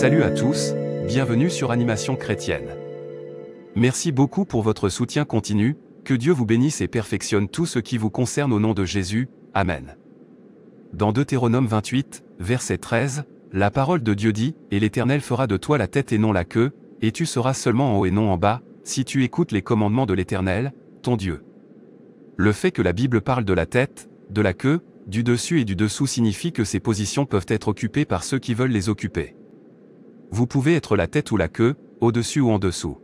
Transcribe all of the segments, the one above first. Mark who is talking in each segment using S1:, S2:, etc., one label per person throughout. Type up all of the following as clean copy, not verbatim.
S1: Salut à tous, bienvenue sur Animation Chrétienne. Merci beaucoup pour votre soutien continu, que Dieu vous bénisse et perfectionne tout ce qui vous concerne au nom de Jésus, Amen. Dans Deutéronome 28, verset 13, la parole de Dieu dit, « Et l'Éternel fera de toi la tête et non la queue, et tu seras seulement en haut et non en bas, si tu écoutes les commandements de l'Éternel, ton Dieu. » Le fait que la Bible parle de la tête, de la queue, du dessus et du dessous signifie que ces positions peuvent être occupées par ceux qui veulent les occuper. Vous pouvez être la tête ou la queue, au-dessus ou en dessous.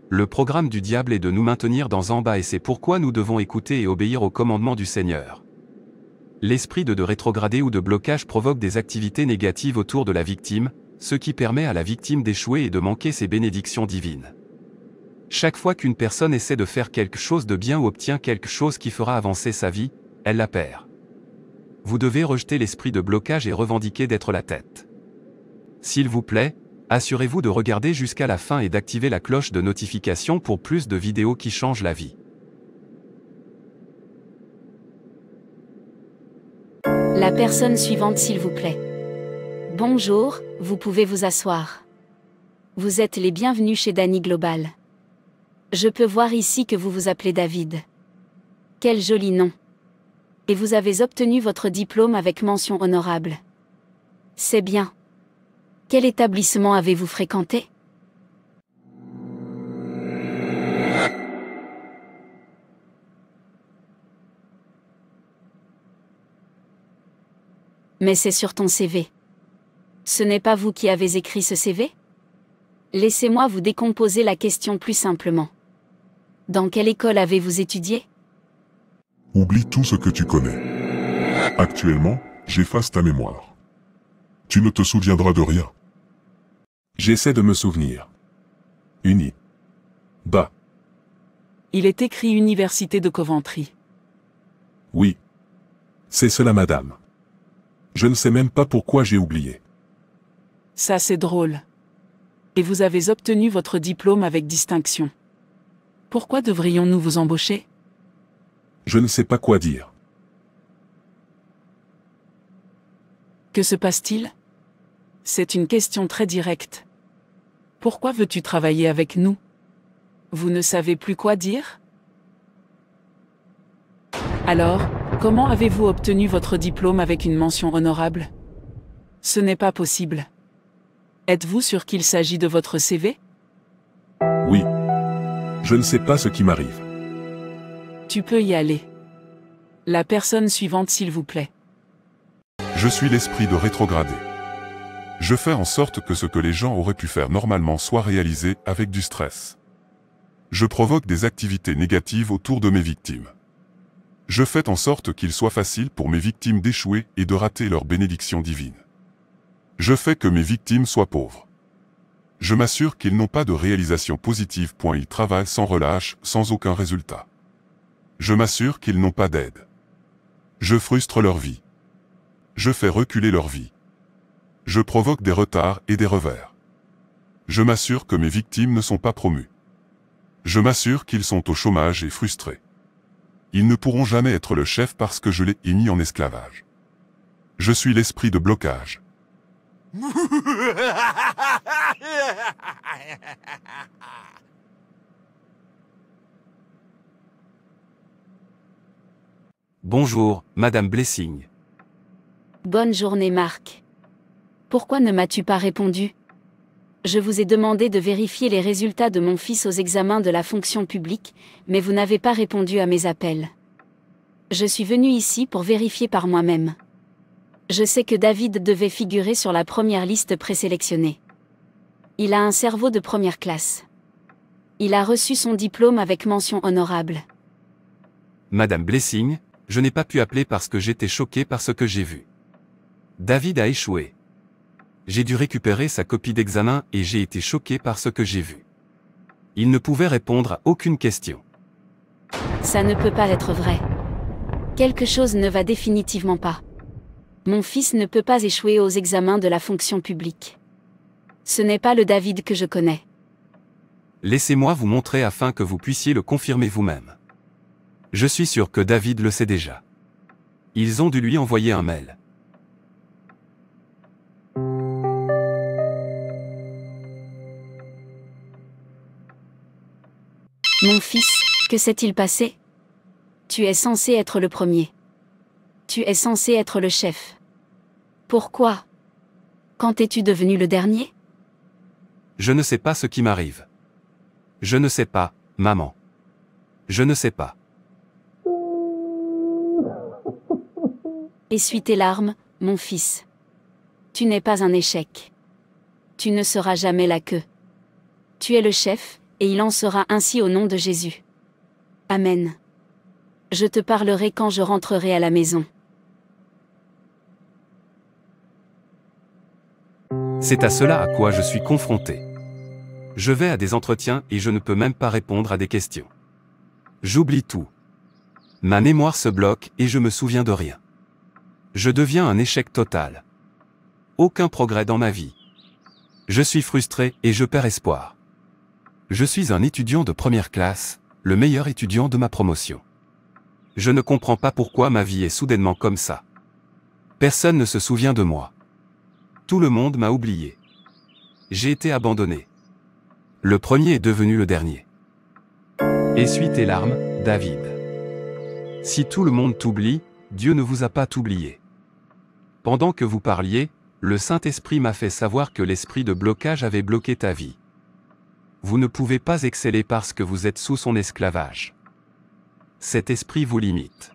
S1: Le programme du diable est de nous maintenir dans en bas et c'est pourquoi nous devons écouter et obéir aux commandements du Seigneur. L'esprit de rétrogradé ou de blocage provoque des activités négatives autour de la victime, ce qui permet à la victime d'échouer et de manquer ses bénédictions divines. Chaque fois qu'une personne essaie de faire quelque chose de bien ou obtient quelque chose qui fera avancer sa vie, elle la perd. Vous devez rejeter l'esprit de blocage et revendiquer d'être la tête. S'il vous plaît, assurez-vous de regarder jusqu'à la fin et d'activer la cloche de notification pour plus de vidéos qui changent la vie.
S2: La personne suivante s'il vous plaît. Bonjour, vous pouvez vous asseoir. Vous êtes les bienvenus chez Dani Global. Je peux voir ici que vous vous appelez David. Quel joli nom. Et vous avez obtenu votre diplôme avec mention honorable. C'est bien. Quel établissement avez-vous fréquenté? Mais c'est sur ton CV. Ce n'est pas vous qui avez écrit ce CV? Laissez-moi vous décomposer la question plus simplement. Dans quelle école avez-vous étudié?
S3: Oublie tout ce que tu connais. Actuellement, j'efface ta mémoire. Tu ne te souviendras de rien.
S4: J'essaie de me souvenir. Uni. Bas.
S5: Il est écrit Université de Coventry.
S4: Oui. C'est cela, madame. Je ne sais même pas pourquoi j'ai oublié.
S5: Ça c'est drôle. Et vous avez obtenu votre diplôme avec distinction. Pourquoi devrions-nous vous embaucher?
S4: Je ne sais pas quoi dire.
S5: Que se passe-t-il? C'est une question très directe. Pourquoi veux-tu travailler avec nous? Vous ne savez plus quoi dire? Alors, comment avez-vous obtenu votre diplôme avec une mention honorable? Ce n'est pas possible. Êtes-vous sûr qu'il s'agit de votre CV?
S4: Oui. Je ne sais pas ce qui m'arrive.
S5: Tu peux y aller. La personne suivante s'il vous plaît.
S3: Je suis l'esprit de rétrogradé. Je fais en sorte que ce que les gens auraient pu faire normalement soit réalisé avec du stress. Je provoque des activités négatives autour de mes victimes. Je fais en sorte qu'il soit facile pour mes victimes d'échouer et de rater leur bénédiction divine. Je fais que mes victimes soient pauvres. Je m'assure qu'ils n'ont pas de réalisation positive. Ils travaillent sans relâche, sans aucun résultat. Je m'assure qu'ils n'ont pas d'aide. Je frustre leur vie. Je fais reculer leur vie. Je provoque des retards et des revers. Je m'assure que mes victimes ne sont pas promues. Je m'assure qu'ils sont au chômage et frustrés. Ils ne pourront jamais être le chef parce que je l'ai mis en esclavage. Je suis l'esprit de blocage.
S1: Bonjour, Madame Blessing.
S2: Bonne journée Marc. Pourquoi ne m'as-tu pas répondu? Je vous ai demandé de vérifier les résultats de mon fils aux examens de la fonction publique, mais vous n'avez pas répondu à mes appels. Je suis venu ici pour vérifier par moi-même. Je sais que David devait figurer sur la première liste présélectionnée. Il a un cerveau de première classe. Il a reçu son diplôme avec mention honorable.
S1: Madame Blessing, je n'ai pas pu appeler parce que j'étais choqué par ce que j'ai vu. David a échoué. J'ai dû récupérer sa copie d'examen et j'ai été choqué par ce que j'ai vu. Il ne pouvait répondre à aucune question.
S2: Ça ne peut pas être vrai. Quelque chose ne va définitivement pas. Mon fils ne peut pas échouer aux examens de la fonction publique. Ce n'est pas le David que je connais.
S1: Laissez-moi vous montrer afin que vous puissiez le confirmer vous-même. Je suis sûr que David le sait déjà. Ils ont dû lui envoyer un mail.
S2: Mon fils, que s'est-il passé? Tu es censé être le premier. Tu es censé être le chef. Pourquoi? Quand es-tu devenu le dernier?
S1: Je ne sais pas ce qui m'arrive. Je ne sais pas, maman. Je ne sais pas.
S2: Essuie tes larmes, mon fils. Tu n'es pas un échec. Tu ne seras jamais la queue. Tu es le chef, et il en sera ainsi au nom de Jésus. Amen. Je te parlerai quand je rentrerai à la maison.
S1: C'est à cela à quoi je suis confronté. Je vais à des entretiens et je ne peux même pas répondre à des questions. J'oublie tout. Ma mémoire se bloque et je me souviens de rien. Je deviens un échec total. Aucun progrès dans ma vie. Je suis frustré et je perds espoir. Je suis un étudiant de première classe, le meilleur étudiant de ma promotion. Je ne comprends pas pourquoi ma vie est soudainement comme ça. Personne ne se souvient de moi. Tout le monde m'a oublié. J'ai été abandonné. Le premier est devenu le dernier. Essuie tes larmes, David. Si tout le monde t'oublie, Dieu ne vous a pas oublié. Pendant que vous parliez, le Saint-Esprit m'a fait savoir que l'esprit de blocage avait bloqué ta vie. Vous ne pouvez pas exceller parce que vous êtes sous son esclavage. Cet esprit vous limite.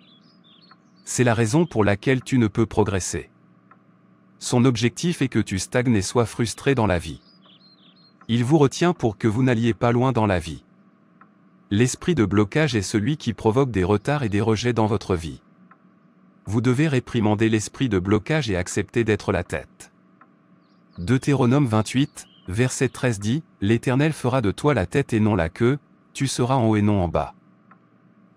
S1: C'est la raison pour laquelle tu ne peux progresser. Son objectif est que tu stagnes et sois frustré dans la vie. Il vous retient pour que vous n'alliez pas loin dans la vie. L'esprit de blocage est celui qui provoque des retards et des rejets dans votre vie. Vous devez réprimander l'esprit de blocage et accepter d'être la tête. Deutéronome 28, verset 13 dit, « L'Éternel fera de toi la tête et non la queue, tu seras en haut et non en bas. »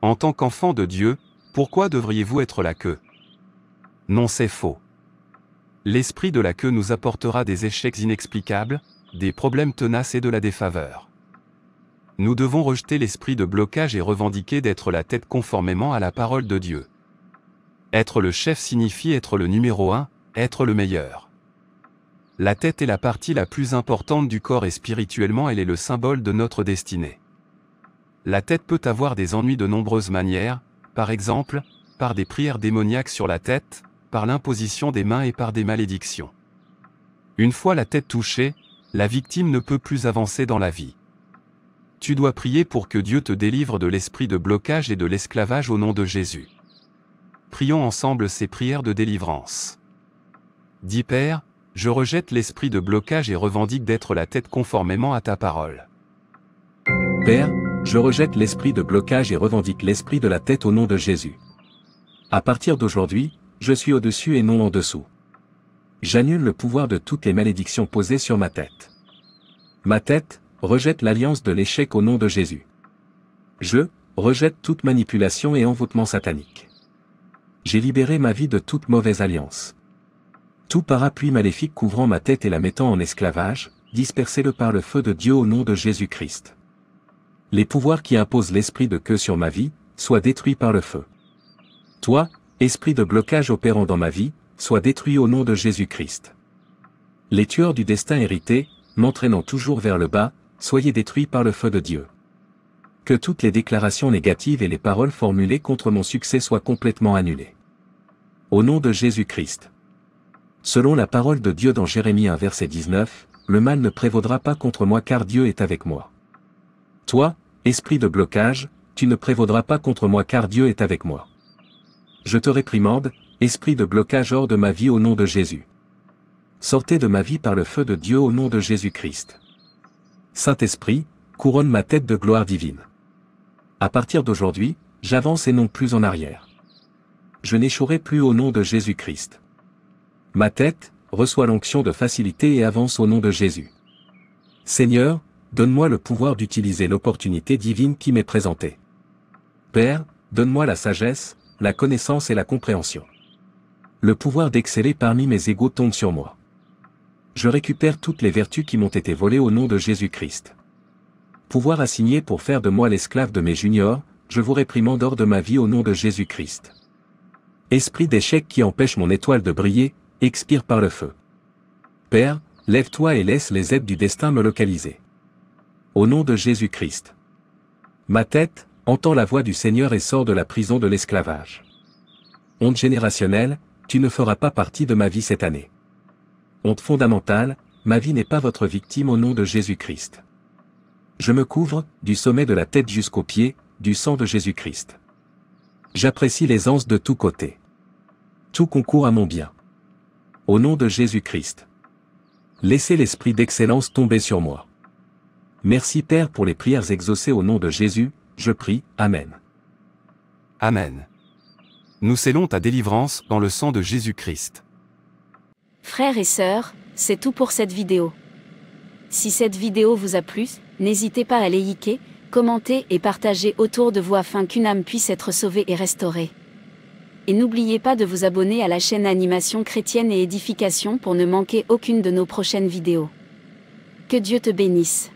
S1: En tant qu'enfant de Dieu, pourquoi devriez-vous être la queue? Non, c'est faux. L'esprit de la queue nous apportera des échecs inexplicables, des problèmes tenaces et de la défaveur. Nous devons rejeter l'esprit de blocage et revendiquer d'être la tête conformément à la parole de Dieu. Être le chef signifie être le numéro 1, être le meilleur. La tête est la partie la plus importante du corps et spirituellement elle est le symbole de notre destinée. La tête peut avoir des ennuis de nombreuses manières, par exemple, par des prières démoniaques sur la tête, par l'imposition des mains et par des malédictions. Une fois la tête touchée, la victime ne peut plus avancer dans la vie. Tu dois prier pour que Dieu te délivre de l'esprit de blocage et de l'esclavage au nom de Jésus. Prions ensemble ces prières de délivrance. Dis Père, je rejette l'esprit de blocage et revendique d'être la tête conformément à ta parole.
S4: Père, je rejette l'esprit de blocage et revendique l'esprit de la tête au nom de Jésus. À partir d'aujourd'hui, je suis au-dessus et non en dessous. J'annule le pouvoir de toutes les malédictions posées sur ma tête. Ma tête rejette l'alliance de l'échec au nom de Jésus. Je rejette toute manipulation et envoûtement satanique. J'ai libéré ma vie de toute mauvaise alliance. Tout parapluie maléfique couvrant ma tête et la mettant en esclavage, dispersez-le par le feu de Dieu au nom de Jésus-Christ. Les pouvoirs qui imposent l'esprit de queue sur ma vie, soient détruits par le feu. Toi, esprit de blocage opérant dans ma vie, sois détruit au nom de Jésus-Christ. Les tueurs du destin hérité, m'entraînant toujours vers le bas, soyez détruits par le feu de Dieu. Que toutes les déclarations négatives et les paroles formulées contre mon succès soient complètement annulées. Au nom de Jésus-Christ. Selon la parole de Dieu dans Jérémie 1 verset 19, le mal ne prévaudra pas contre moi car Dieu est avec moi. Toi, esprit de blocage, tu ne prévaudras pas contre moi car Dieu est avec moi. Je te réprimande, esprit de blocage hors de ma vie au nom de Jésus. Sortez de ma vie par le feu de Dieu au nom de Jésus-Christ. Saint-Esprit, couronne ma tête de gloire divine. À partir d'aujourd'hui, j'avance et non plus en arrière. Je n'échouerai plus au nom de Jésus-Christ. Ma tête reçoit l'onction de facilité et avance au nom de Jésus. Seigneur, donne-moi le pouvoir d'utiliser l'opportunité divine qui m'est présentée. Père, donne-moi la sagesse, la connaissance et la compréhension. Le pouvoir d'exceller parmi mes égaux tombe sur moi. Je récupère toutes les vertus qui m'ont été volées au nom de Jésus-Christ. Pouvoir assigné pour faire de moi l'esclave de mes juniors, je vous réprimande hors de ma vie au nom de Jésus-Christ. Esprit d'échec qui empêche mon étoile de briller, expire par le feu. Père, lève-toi et laisse les aides du destin me localiser. Au nom de Jésus-Christ. Ma tête entend la voix du Seigneur et sort de la prison de l'esclavage. Honte générationnelle, tu ne feras pas partie de ma vie cette année. Honte fondamentale, ma vie n'est pas votre victime au nom de Jésus-Christ. Je me couvre, du sommet de la tête jusqu'aux pieds, du sang de Jésus-Christ. J'apprécie l'aisance de tous côtés. Tout concourt à mon bien. Au nom de Jésus-Christ. Laissez l'esprit d'excellence tomber sur moi. Merci Père pour les prières exaucées au nom de Jésus, je prie, Amen.
S1: Amen. Nous scellons ta délivrance dans le sang de Jésus-Christ.
S2: Frères et sœurs, c'est tout pour cette vidéo. Si cette vidéo vous a plu, n'hésitez pas à liker, commenter et partager autour de vous afin qu'une âme puisse être sauvée et restaurée. Et n'oubliez pas de vous abonner à la chaîne Animation Chrétienne et Édification pour ne manquer aucune de nos prochaines vidéos. Que Dieu te bénisse.